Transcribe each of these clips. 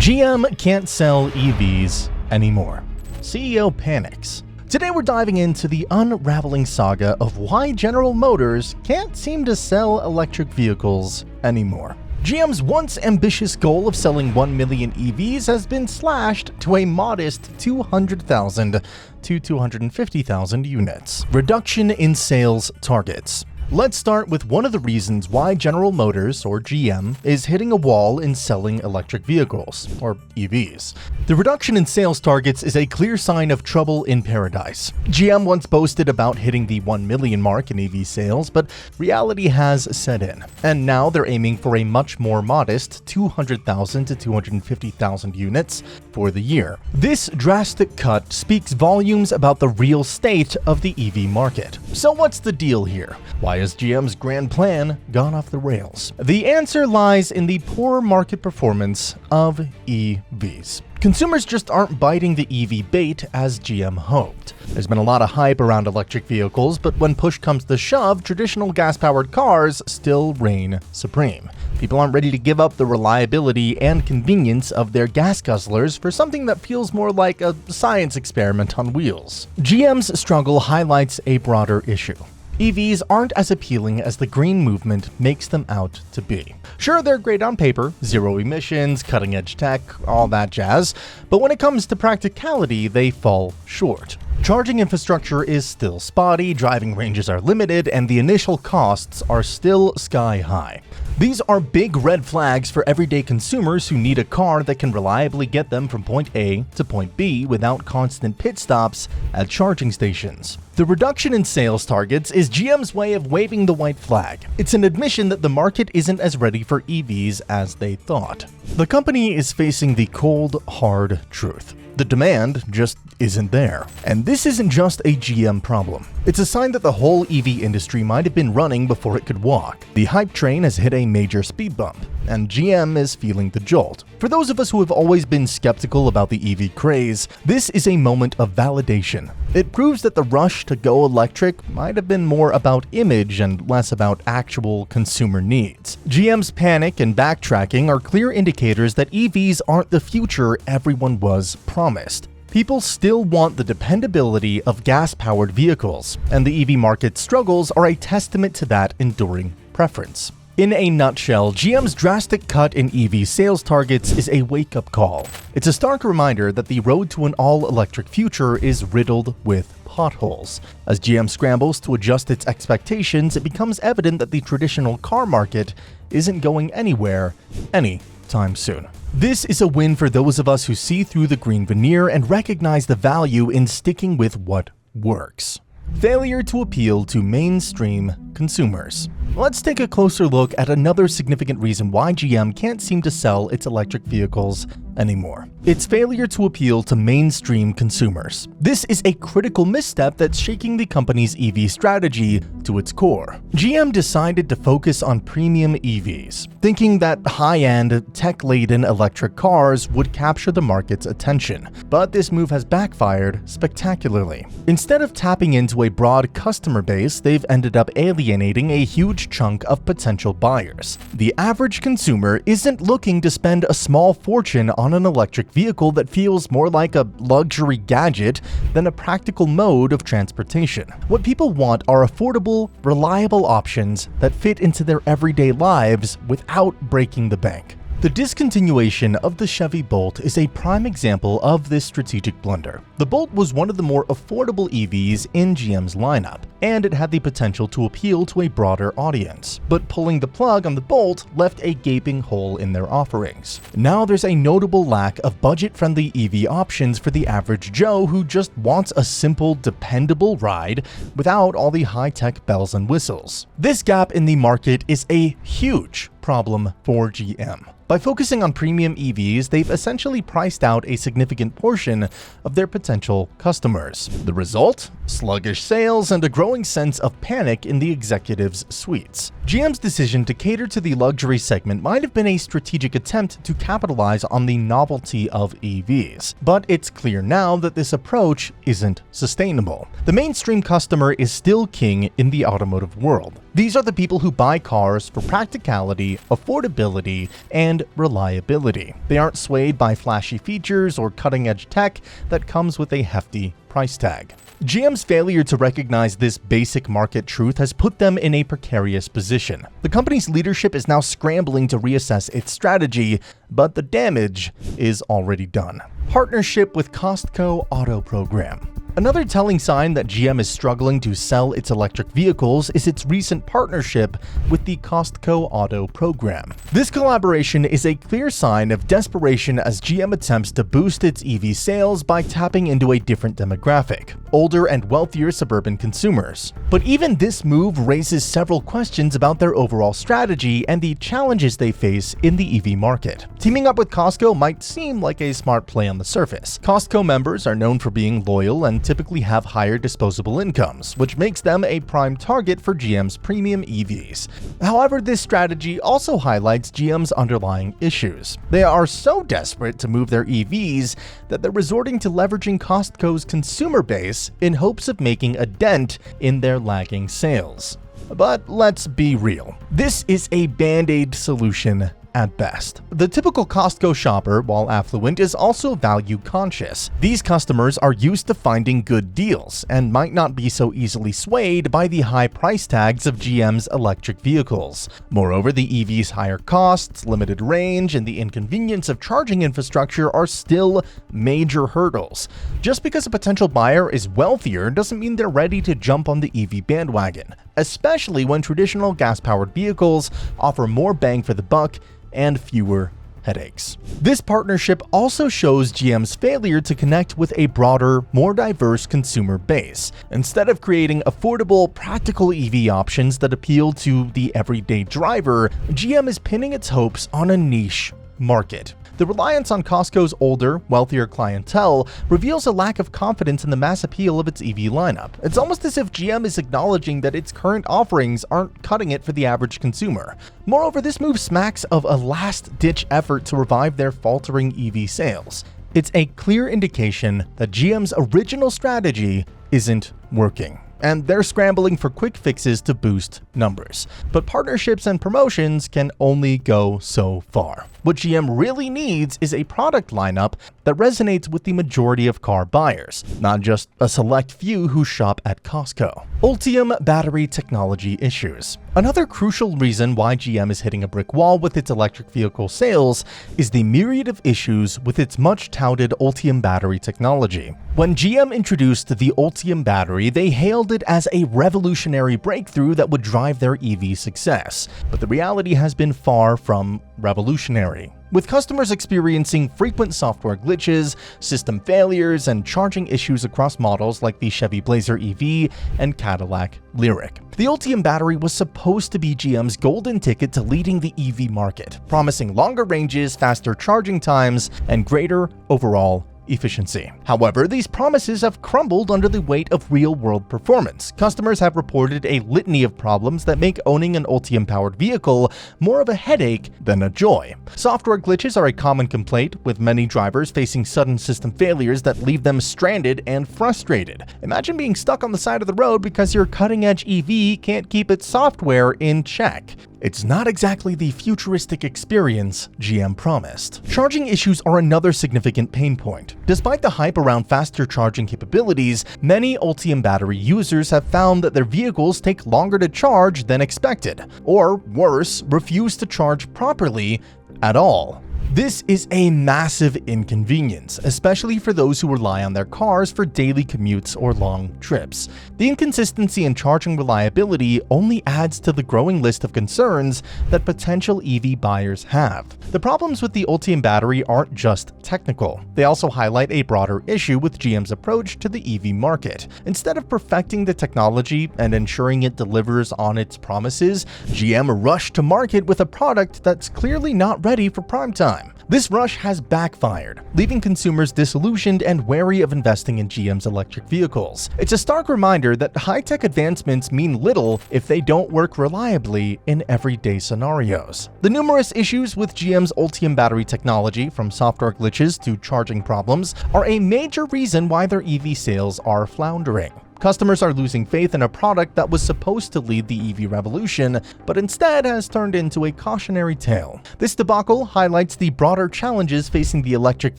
GM can't sell EVs anymore. CEO panics. Today we're diving into the unraveling saga of why General Motors can't seem to sell electric vehicles anymore. GM's once ambitious goal of selling 1 million EVs has been slashed to a modest 200,000 to 250,000 units. Reduction in sales targets. Let's start with one of the reasons why General Motors, or GM, is hitting a wall in selling electric vehicles, or EVs. The reduction in sales targets is a clear sign of trouble in paradise. GM once boasted about hitting the 1 million mark in EV sales, but reality has set in, and now they're aiming for a much more modest 200,000 to 250,000 units for the year. This drastic cut speaks volumes about the real state of the EV market. So what's the deal here? Why has GM's grand plan gone off the rails? The answer lies in the poor market performance of EVs. Consumers just aren't biting the EV bait as GM hoped. There's been a lot of hype around electric vehicles, but when push comes to shove, traditional gas-powered cars still reign supreme. People aren't ready to give up the reliability and convenience of their gas guzzlers for something that feels more like a science experiment on wheels. GM's struggle highlights a broader issue. EVs aren't as appealing as the green movement makes them out to be. Sure, they're great on paper, zero emissions, cutting-edge tech, all that jazz, but when it comes to practicality, they fall short. Charging infrastructure is still spotty, driving ranges are limited, and the initial costs are still sky high. These are big red flags for everyday consumers who need a car that can reliably get them from point A to point B without constant pit stops at charging stations. The reduction in sales targets is GM's way of waving the white flag. It's an admission that the market isn't as ready for EVs as they thought. The company is facing the cold, hard truth. The demand just isn't there. And this isn't just a GM problem. It's a sign that the whole EV industry might have been running before it could walk. The hype train has hit a major speed bump, and GM is feeling the jolt. For those of us who have always been skeptical about the EV craze, this is a moment of validation. It proves that the rush to go electric might have been more about image and less about actual consumer needs. GM's panic and backtracking are clear indicators that EVs aren't the future everyone was promised. People still want the dependability of gas-powered vehicles, and the EV market's struggles are a testament to that enduring preference. In a nutshell, GM's drastic cut in EV sales targets is a wake-up call. It's a stark reminder that the road to an all-electric future is riddled with potholes. As GM scrambles to adjust its expectations, it becomes evident that the traditional car market isn't going anywhere anytime soon. This is a win for those of us who see through the green veneer and recognize the value in sticking with what works. Failure to appeal to mainstream consumers. Let's take a closer look at another significant reason why GM can't seem to sell its electric vehicles anymore. Its failure to appeal to mainstream consumers. This is a critical misstep that's shaking the company's EV strategy to its core. GM decided to focus on premium EVs, thinking that high-end, tech-laden electric cars would capture the market's attention. But this move has backfired spectacularly. Instead of tapping into a broad customer base, they've ended up alienating a huge chunk of potential buyers. The average consumer isn't looking to spend a small fortune on an electric vehicle that feels more like a luxury gadget than a practical mode of transportation. What people want are affordable, reliable options that fit into their everyday lives without breaking the bank. The discontinuation of the Chevy Bolt is a prime example of this strategic blunder. The Bolt was one of the more affordable EVs in GM's lineup, and it had the potential to appeal to a broader audience. But pulling the plug on the Bolt left a gaping hole in their offerings. Now there's a notable lack of budget-friendly EV options for the average Joe who just wants a simple, dependable ride without all the high-tech bells and whistles. This gap in the market is a huge problem for GM. By focusing on premium EVs, they've essentially priced out a significant portion of their potential customers. The result? Sluggish sales and a growing sense of panic in the executives' suites. GM's decision to cater to the luxury segment might have been a strategic attempt to capitalize on the novelty of EVs, but it's clear now that this approach isn't sustainable. The mainstream customer is still king in the automotive world. These are the people who buy cars for practicality, affordability, and reliability. They aren't swayed by flashy features or cutting-edge tech that comes with a hefty price tag. GM's failure to recognize this basic market truth has put them in a precarious position. The company's leadership is now scrambling to reassess its strategy, but the damage is already done. Partnership with Costco Auto Program. Another telling sign that GM is struggling to sell its electric vehicles is its recent partnership with the Costco Auto Program. This collaboration is a clear sign of desperation as GM attempts to boost its EV sales by tapping into a different demographic, older and wealthier suburban consumers. But even this move raises several questions about their overall strategy and the challenges they face in the EV market. Teaming up with Costco might seem like a smart play on the surface. Costco members are known for being loyal and typically have higher disposable incomes, which makes them a prime target for GM's premium EVs. However, this strategy also highlights GM's underlying issues. They are so desperate to move their EVs that they're resorting to leveraging Costco's consumer base in hopes of making a dent in their lagging sales. But let's be real. This is a band-aid solution at best. The typical Costco shopper, while affluent, is also value conscious. These customers are used to finding good deals and might not be so easily swayed by the high price tags of GM's electric vehicles. Moreover, the EV's higher costs, limited range, and the inconvenience of charging infrastructure are still major hurdles. Just because a potential buyer is wealthier doesn't mean they're ready to jump on the EV bandwagon, especially when traditional gas-powered vehicles offer more bang for the buck and fewer headaches. This partnership also shows GM's failure to connect with a broader, more diverse consumer base. Instead of creating affordable, practical EV options that appeal to the everyday driver, GM is pinning its hopes on a niche market. The reliance on Costco's older, wealthier clientele reveals a lack of confidence in the mass appeal of its EV lineup. It's almost as if GM is acknowledging that its current offerings aren't cutting it for the average consumer. Moreover, this move smacks of a last-ditch effort to revive their faltering EV sales. It's a clear indication that GM's original strategy isn't working, and they're scrambling for quick fixes to boost numbers. But partnerships and promotions can only go so far. What GM really needs is a product lineup that resonates with the majority of car buyers, not just a select few who shop at Costco. Ultium battery technology issues. Another crucial reason why GM is hitting a brick wall with its electric vehicle sales is the myriad of issues with its much-touted Ultium battery technology. When GM introduced the Ultium battery, they hailed it as a revolutionary breakthrough that would drive their EV success. But the reality has been far from revolutionary. With customers experiencing frequent software glitches, system failures, and charging issues across models like the Chevy Blazer EV and Cadillac Lyriq. The Ultium battery was supposed to be GM's golden ticket to leading the EV market, promising longer ranges, faster charging times, and greater overall efficiency. However, these promises have crumbled under the weight of real-world performance. Customers have reported a litany of problems that make owning an Ultium-powered vehicle more of a headache than a joy. Software glitches are a common complaint, with many drivers facing sudden system failures that leave them stranded and frustrated. Imagine being stuck on the side of the road because your cutting-edge EV can't keep its software in check. It's not exactly the futuristic experience GM promised. Charging issues are another significant pain point. Despite the hype around faster charging capabilities, many Ultium battery users have found that their vehicles take longer to charge than expected, or worse, refuse to charge properly at all. This is a massive inconvenience, especially for those who rely on their cars for daily commutes or long trips. The inconsistency in charging reliability only adds to the growing list of concerns that potential EV buyers have. The problems with the Ultium battery aren't just technical. They also highlight a broader issue with GM's approach to the EV market. Instead of perfecting the technology and ensuring it delivers on its promises, GM rushed to market with a product that's clearly not ready for prime time. This rush has backfired, leaving consumers disillusioned and wary of investing in GM's electric vehicles. It's a stark reminder that high-tech advancements mean little if they don't work reliably in everyday scenarios. The numerous issues with GM's Ultium battery technology, from software glitches to charging problems, are a major reason why their EV sales are floundering. Customers are losing faith in a product that was supposed to lead the EV revolution, but instead has turned into a cautionary tale. This debacle highlights the broader challenges facing the electric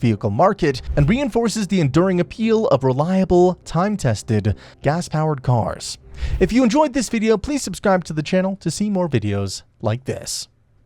vehicle market and reinforces the enduring appeal of reliable, time-tested, gas-powered cars. If you enjoyed this video, please subscribe to the channel to see more videos like this.